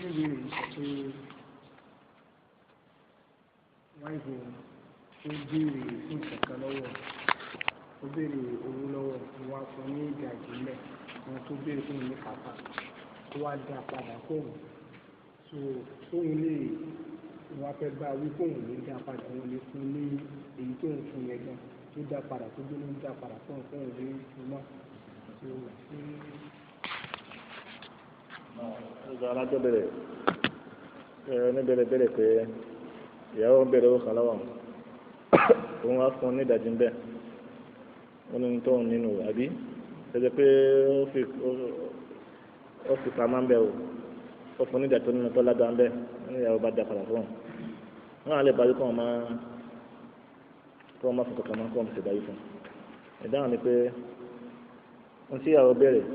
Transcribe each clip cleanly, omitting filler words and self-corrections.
oníbèrè sọ pé wáìfù tó béèrè fún kankan lọ́wọ́ ó béèrè owó lọ́wọ́ wọn sọ ní ìdajì lẹ̀ wọn tó béèrè fún mi ní kàtà tó wá dá padà fóun so tóun lè wọn fẹ́ bá wí fóun ní dá padà wọn lè fún ní èyí tó ń fún yẹn gan tó dá padà tó gbé ló ń dá padà fóun lè fún náà so ọ̀gá alájọ́ bẹ̀rẹ̀ ní bẹ̀rẹ̀ pé ìyàwó ń bẹ̀rẹ̀ owó kan lọ́wọ́ òun wá fún un ní ìdajì ń bẹ̀ ó ní tó ń nínú àbí ṣẹjẹ pé ó fi pamọ́ ń bẹ̀ o ó fún un ní ìdajì tó nínú tó lágbá ń bẹ̀ ní ìyàwó bá dá padà fún un wọn á lè báyìí kó wọn má fún kankan máa kó wọn sì báyìí fún un ìdáhùn ni pé ohun tí ìyàwó bẹ̀rẹ̀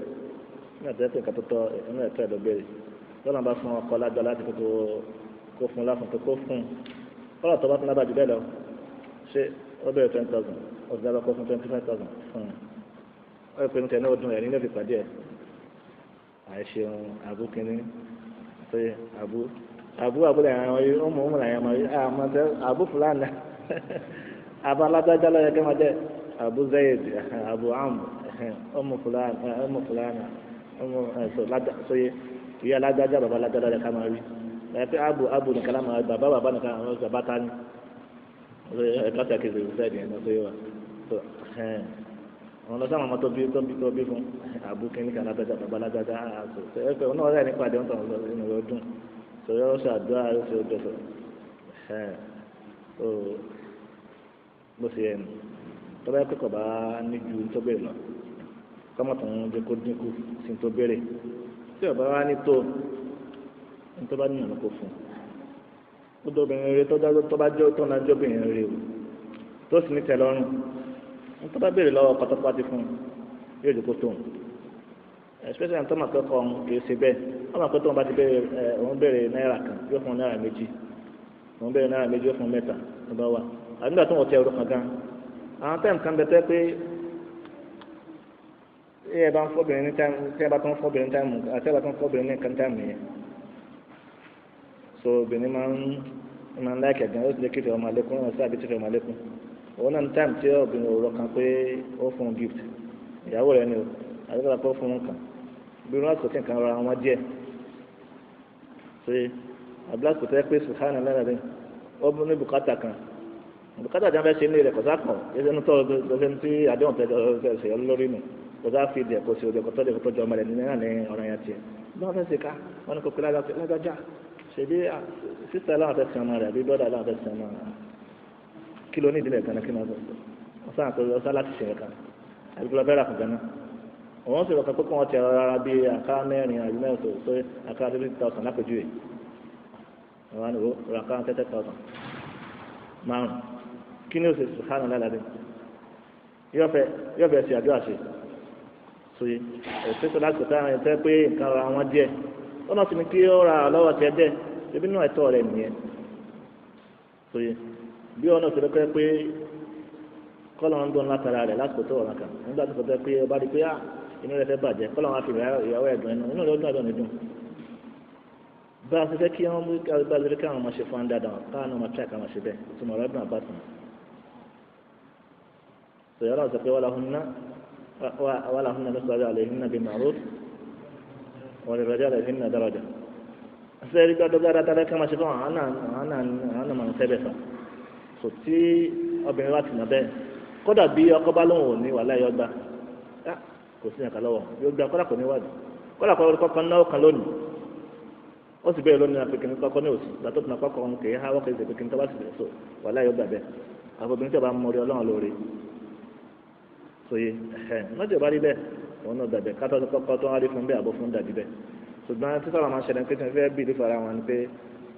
ní àtẹ̀yẹ́ pé nǹkan tó tọ́ inú ẹ̀tọ́ ẹ̀dọ́ bẹ̀rẹ̀ lọ́nà bá fún ọkọ lájọ láti kó fún láfún tó kó fún kọ́lọ̀ tó bá tún lábàjù bẹ́ẹ̀ lọ ṣé ó bẹ̀rẹ̀ 20,000 ó sì dábàá kó fún 25,000 fún un ó yẹ pé níta ní ọdún ẹ̀ nínú ìpàdé ẹ̀ àìṣeun àbú kínní pé àbú àbúlé àwọn yìí ó mú òun làyàn mọ̀ yìí àmọ́ tẹ àbú fúlàní àbá alágbájá lọ́yẹ kí wọ́n jẹ́ àbú zayed àbú amú ọmọ fúlàní sọye ìyá alágbájá bàbá alágbájá rẹ ká máa rí ẹ pé abu nìkan lá máa rí bàbá nìkan àwọn bàbá ta ni ẹ̀ka tẹ̀ kejì ìfẹ́ ìdìyẹn náà sọye wa àwọn lọ́sàn-án ọmọ tó bí fún abu kínní kan alágbájá bàbá alágbájá àṣọ ẹ pé ọ̀nà ọ̀rẹ́ nípa àdéhùn tó ń lọ nínú ọdún sọyọ́ ọ̀ṣọ́ àdúrà ó ṣe ọjọ́ sọ bó ṣe yẹ nù tọ́ba yẹ kọ́kọ́ bá níjú tó bẹ̀rẹ̀ lọ kọ́mọ̀tò ń jẹ́ kó dínkù sí tó béèrè tí ọba wa ní tó ní tó bá ní ìrànlọ́ kó fún un ó dọ́bìnrin rẹ tó bá jẹ́ tó náà jọ́bìnrin rẹ o tó sì ní tẹ́lọ́rùn ní tó bá béèrè lọ́wọ́ pátápátá fún un yóò jẹ́ kó tó especially tó máa kẹ́kọ̀ọ́ ọ̀hún kì í ṣe bẹ́ẹ̀ wọ́n máa pẹ́ tó wọn bá ti béèrè òun béèrè náírà kan yóò fún náírà méjì òun béèrè náírà méjì yóò fún mẹ́ta tó bá wà àbí nígbà tó wọ́n tẹ ọdún kan gan àwọn táìmù kan bẹ tẹ́ pé ẹ bá ń fọbìnrin ní táìmù tí ẹ bá tó ń fọbìnrin ní táìmù àti ẹ bá tó ń fọbìnrin ní nǹkan táìmù yẹn so obìnrin máa ń láìkẹ̀ gan ó sì lè kéfì ọmọ alẹ́kùn ó sì àbí tìfẹ̀ ọmọ alẹ́kùn òun náà ní táìmù tí obìnrin òwúrọ̀ kan pé ó fún un gift ìyàwó rẹ ni o àti kọ́lá pé ó fún un kan bí wọn sọ kí nǹkan rọra wọn díẹ̀ ṣe àbúlá kò tẹ́ pé sùhánà lẹ́nà rẹ ó ní bùkátà kan bùkátà jẹ́ fẹ́ ṣe ní rẹ̀ kọ́sá kan ẹsẹ̀ tó ẹsẹ̀ tí àdéhùn tẹ̀ ṣe lórí nù kọ́sá fi dẹ̀ kó ṣe òde kọ́tọ́ dẹ̀ kọ́tọ́ jọ ọmọ rẹ̀ ní náà ní ọ̀rọ̀ yẹn tiẹ̀ bí wọ́n fẹ́ ṣe ká wọn ni kò pé lágbájá ṣe bí sísè aláwọ̀ fẹ́ sìn ọmọ rẹ̀ àbí bọ́dà aláwọ̀ fẹ́ sìn ọmọ rẹ̀ kí ló ní ìdílé kan kí wọ́n sọ ọ̀sán láti ṣe kan àbí kí wọ́n fẹ́ rà fún gan náà òun sì rọ̀kàn pé kí wọ́n ti rárá bí àká mẹ́rin àbí mẹ́rin tó àká 30,000 lápèjúwe àwọn àníwò ràká 30,000 márùn kí ni ó ṣe sùhánà lálàdé yóò fẹ́ ṣe àdúrà ṣe sóye ẹ̀sẹ̀ tó láti sọ̀tà àwọn ẹ̀tẹ́ pé nǹkan ra wọn díẹ̀ ó náà sì ní kí ó ra lọ́wọ́ tiẹ̀ dẹ̀ ebi náà ẹ̀tọ́ rẹ̀ nìyẹn sóye bí wọn náà ṣe lọ́kọ́ pé kọ́lọ̀ ń dún látara rẹ̀ lásìkò tó ọ̀ràn kan nígbà tó sọ pé ọba rí pé inú rẹ̀ fẹ́ bàjẹ́ kọ́lọ̀ wọn á fi ìyàwó ẹ̀dùn ẹnu inú rẹ̀ ó dún àdùn nídùn bá a ṣe fẹ́ kí wọ́n mú bá a ṣe fẹ́ kí àwọn ọmọ ṣe fún dáadáa káwọn ọmọ tíráìkì àwọn ṣe bẹ́ẹ̀ tó mọ̀ ọ̀rọ̀ àbá tán sọ̀rọ̀ ọ̀rọ̀ sọ pé wàhálà hún náà lọ́sọ̀rọ̀ àlẹ́hìn náà bí màrúf wọ́n lè rọjá àlẹ́hìn náà dárọjà ṣe rí gbọ́dọ̀ gbọ́dọ̀ tẹ́lẹ̀ ká máa ṣe fún àwọn náà máa ń fẹ́ bẹ̀ fà so tí obìnrin wa ti nà bẹ́ẹ̀ kódà bí ọkọ bá lóun ò ní wàhálà yọ gbà kò sí ẹ̀ka lọ́wọ́ yóò gbà kódà kò ní wájú kódà kọ́kọ́ náà kan lónìí ó sì bẹ́ẹ̀ lónìí àpèkìní kọ́kọ́ ní òsì gbàtọ́ tó nà kọ́kọ́ ọ̀hún kèé ha wọ́kẹ́ ìṣe pèkìní tó bá sì bẹ̀rẹ̀ so wàhálà yọ gbà bẹ́ẹ̀ àwọn obìnrin tí a bá mọ orí ọlọ́run lóore sòye lọ́jọ́ bá rí bẹ́ẹ̀ òun náà dàbẹ̀ kátó kọ́kọ́ tó wá rí fún bẹ́ẹ̀ àbọ̀ fún dàbí bẹ́ẹ̀ ṣùgbọ́n tí sábà máa ń ṣẹlẹ̀ pé tí wọ́n fẹ́ bí ìlú fara wọn ni pé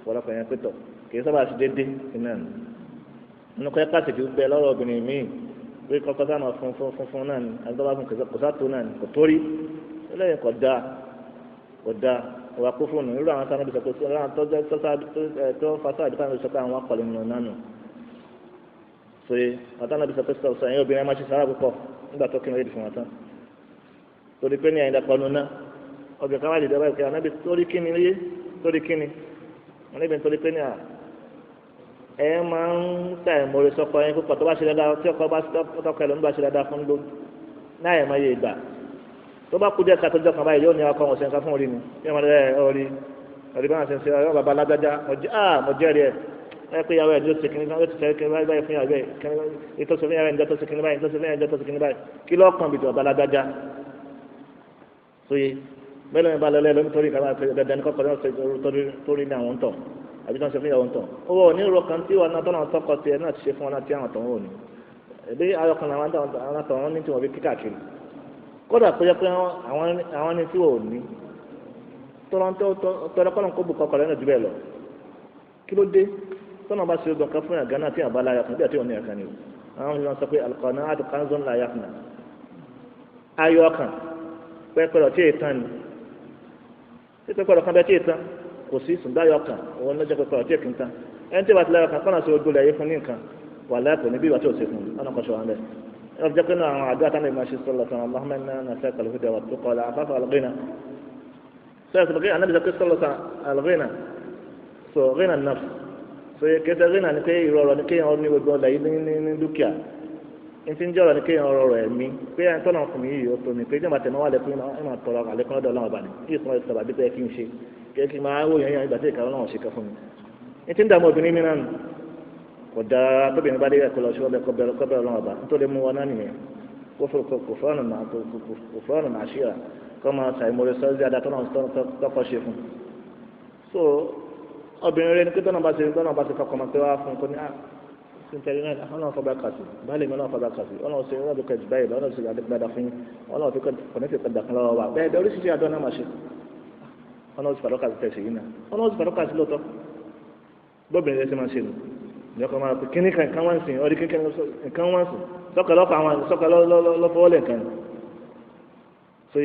wọ́lọ́pàá yẹn pé tọ̀ kèé sábà ṣe déédéé iná nínú kọ́ ẹ́ká tètè gbẹ lọ́rọ̀ obìnrin míì pé kọ́kọ́ sáà máa fún náà ni àgbàbá fún kò sá tó náà ni kò torí lẹ́yìn kò dáa wà kó fóònù irú àwọn sáà níbi sọ́kò sọ́ra tó fásitì àdìpá níbi sọ́kò àwọn akọ̀lẹ̀ nínú náà nù sóye àtàwọn níbi sọ́kò sọ́kò ẹ̀yìn obìnrin máa ṣe sára púpọ̀ nígbà tó kírun éèdì fún wọn tán torí pé ní àyìnlá pọnú náà ọbẹ̀ káwá lè dábàá ìpè ànábì torí kí ni yé torí kíni wọn níbi nítorí pé ní à ẹ máa ń ta ìmọ̀ọ́rẹ́ sọ́kọ yẹn púpọ̀ tó bá ṣe dáadáa tí ọkọ bá tọkọ ẹ lọ nígbà ṣe dáadáa fún ló náà ẹ̀ máa yẹ ìgbà tó bá kú díẹ̀ ká tó jọ kan báyìí yóò ní akọ wọn ṣe nǹkan fún orí ni yóò máa rẹ orí bá wọn ṣe ń ṣe ọ bàbá alágbájá mo jẹ́rìí ẹ pé ìyàwó ẹ̀ ló ṣe kìnìún náà ó ti ṣe kìnìún báyìí fún ìyàwó ẹ̀ ìtọ́sọ fún ìyàwó ẹ̀ ń jẹ́ tó ṣe kìnìún báyìí ìtọ́sọ fún ìyàwó ẹ̀ ń jẹ́ tó ṣe kìnìún báyìí kí lọ́ọ̀kan bìtì ọ̀bá alágbájá sóye bẹ́ẹ̀ lóyún bá lọ lẹ́nu nítorí kàmá dandan ní kọ́kọ́ torí ní àwọn tọ̀ àbí tí wọ́n ṣe fún ìyàwó tọ̀ ó wọ̀ ní ìrọ̀ kan tí wọn náà tọ́nà tọkọ tiẹ̀ náà ti ṣe fún wọn náà tí àwọn tọ̀ wọn ò ní ẹ̀bí ayọ̀kan àwọn tọ̀ wọn ní tí wọ́n fi kíkàkiri kódà kó yẹ pé àwọn ní tí wọn ò ní tọ́lọ́kọ́nà kó bù kọ́kọ́ lẹ́nu jù bẹ́ẹ̀ lọ kí ló dé tọ́nà bá ṣe ọdún kan fún ìyàgá náà tí àbá láyà kan bí àti òní ẹ̀kan ni o àwọn ìlànà sọ pé al-qanā'atu kanzun lā yafnā ayọ̀ ọkàn pẹ́pẹ́rọ tí ètàn ni tí pẹ́pẹ́rọ kan bẹ́ẹ̀ tí ètàn kò sí sùndáyọ̀ ọkàn òun ló jẹ́ pẹ́pẹ́rọ tí èkìntàn ẹni tí wàá ti láyọ̀ kan kọ́nà sí ojú rẹ̀ yé fún ní nǹkan wà láàpọ̀ níbí ìwà tí ò sí fún ọ̀nà kan ṣọ̀wọ́n bẹ́ẹ̀ ẹ jẹ́ pé náà àwọn àdúrà táwọn ìmọ̀ ṣe sọ̀rọ̀ sọ̀rọ̀ Allahumma inna nas'aluka al-huda wat-tuqa wal-'afafa wal-ghina sọ́yà sọ̀rọ̀ ànábì sọ pé sọ̀rọ̀ sọ̀rọ̀ al-ghina so ghina an-nafs so kẹsẹ̀ ghina ni pé ìrọ̀rọ̀ ni kéèyàn ní gbogbo ọ̀dà yìí ní dúkìá ntí ń jọ̀rọ̀ ni kéèyàn ọ̀rọ̀ ẹ̀mí pé ẹni tọ́nà fún mi yìí ó tó mi pé jẹ́nba tẹ̀mọ́ wà lẹ́kùn ẹ̀ máa tọrọ àlékún ọ̀dọ̀ ọlọ́run ọba ni kí ìsúná ìsọ̀rọ̀ àbí pé kí n ṣe kí n máa wò yẹn ìgbà tí ìkàwé náà ṣe kẹ́ fún mi. ntí ń dààmú obìnrin mi náà nù kò dáa tóbìnrin bá dé ẹ̀kọ́ lọ sí ọbẹ̀ kọ́bẹ̀rẹ̀ ọlọ́run ọba nítorí mú wọn náà nìyẹn kò fọ́ọ̀nù náà ṣíra kọ́ máa ṣàìmọ̀rẹ́ sọ́ọ́sì àdá tọ́kọ̀ ṣe fún. so obìnrin rẹ ni pé tọ́nà bá ṣe fọkàn máa pé wá fún kò ní sintẹri náà ọlọ́run fọba kàtì báyìí mi ọlọ́run fọba kàtì ọlọ́run ṣe ọlọ́run kẹjì báyìí ọlọ́run ṣe àdégbàdà fún yín ọlọ́run fi kọ̀nẹ́tì padà kan lọ́wọ́ wa bẹ́ẹ̀ bẹ́ẹ̀ oríṣiríṣi àdó náà máa ṣe ọlọ́run sì fàdọ́ kàtì tẹ̀sí yìí náà ọlọ́run sì fàdọ́ kàtì lóòótọ́ gbọ́bìnrin rẹ ti máa ṣe nù ní ọkọ̀ máa pè kíní kan nǹkan wá ń sìn ọdí kíkẹ́ nǹkan wá ń sìn sọ́kà lọ́fọwọ́lẹ̀ nǹkan ni so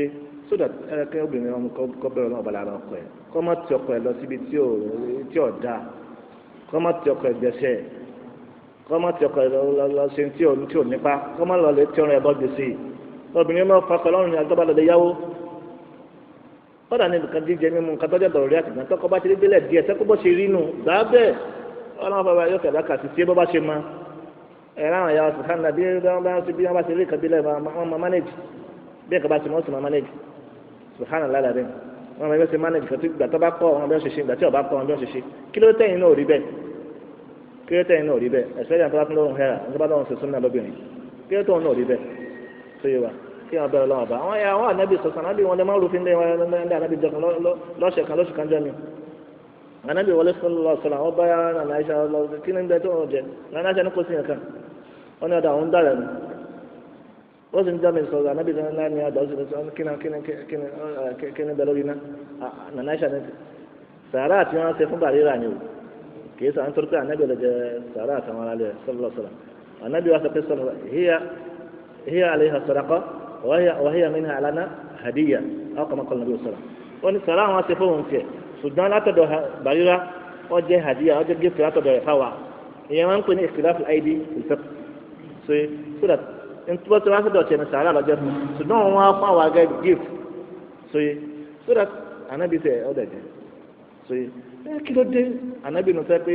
so that ẹ̀rẹ́kẹ́ obìnrin ọmọ kọ́ bẹ̀rẹ̀ náà balẹ̀ ara ọkọ ẹ̀ kọ́ má ti ọkọ ẹ̀ lọ síbi tí ò dáa kọ́ má ti ọkọ ẹ̀ gbẹ̀ṣẹ̀ kọ́mọ tí ọkọ lọ ṣe tí ò nípa kọ́mọ lọ lè tí ọrùn ẹ̀ bọ́ gbèsè obìnrin máa fakọ lọ́rùn ní agbábá lọ́dẹ yáwó kọ́dà ní nǹkan jíjẹ mímu nǹkan tọ́jú ọ̀dọ̀ rí àtìgbà tọ́kọ bá ti rí délẹ̀ díẹ̀ tẹ́kọ́ bó ṣe rí nù gbà bẹ́ẹ̀ ọlọ́run bàbá yóò kẹ̀dá kà sí tí bó bá ṣe ma ẹ̀ ráhùn ya sùkán náà bí wọ́n bá ṣe rí nǹkan bílẹ̀ wọ́n máa manage bí nǹkan bá ṣe mọ́ sí máa manage sùkán náà lálẹ́ bẹ́ẹ̀ wọ́n máa ṣe manage gbà tó bá kọ́ wọn bí wọ́n ṣe ṣe gbà tí ò bá kọ́ wọn bí wọ́n ṣe ṣe kí ló tẹ̀yìn náà rí bẹ́ẹ̀ kílódé yìí náà rí bẹ́ẹ̀ ẹ̀sẹ̀ yàtọ̀ láti lọ́rùn hẹ́rà nígbà tó ń ṣe súnmọ́ lóbìnrin kílódé tó ń náà rí bẹ́ẹ̀ tó yẹ wa kí wọ́n bẹ̀rẹ̀ lọ́wọ́ bá àwọn ànábì sọ̀tàn ànábì wọn lè má rúfin lé wọn lé ànábì jọ kan lọ́sẹ̀ kan lóṣù kan jẹ́ mi ànábì wọlé sọ̀rọ̀ àwọn bá nàná àìsà lọ kí ní bẹ́ẹ̀ tó ń jẹ nàná àìsà ní kò sí yẹn kan wọn ní ọ̀dà àwọn ń dàrẹ̀ mi ó sì ń jẹ́ mi sọ̀rọ̀ ànábì náà ní ọ̀dà ó sì ní sọ kí ní bẹ́ẹ̀ lórí náà nàná àìsà ní sàárà àti wọn ṣe fún bàrírà ni o kìí sọ nítorí pé anabi ọlọjẹ sàrà àtàwọn aráàlú ẹ sọlọ sọlọ anabi wa sọ pé sọlọ hiya alayha sadaqa wa hiya minha alana hadiya aw kama qala nabi sọlọ wọn ni sàrà àwọn asefo wọn tiẹ ṣùgbọ́n látọ̀dọ̀ Bàrírà ó jẹ́ hadiya ó jẹ́ gift látọ̀dọ̀ ẹ̀ fáwa ìyẹn wọn ń pè ní ikhtilaf al-aidi ìfẹ́ so that ntúbọ̀ tí wọ́n á sọ̀dọ̀ tiẹ̀ ní sàrà lọ́jọ́ fún ṣùgbọ́n wọn á fún àwọn agẹ́ gift so that anabi sẹ ọ́ dẹ̀ jẹ́ kí ló dé anabi nù sẹ́ pé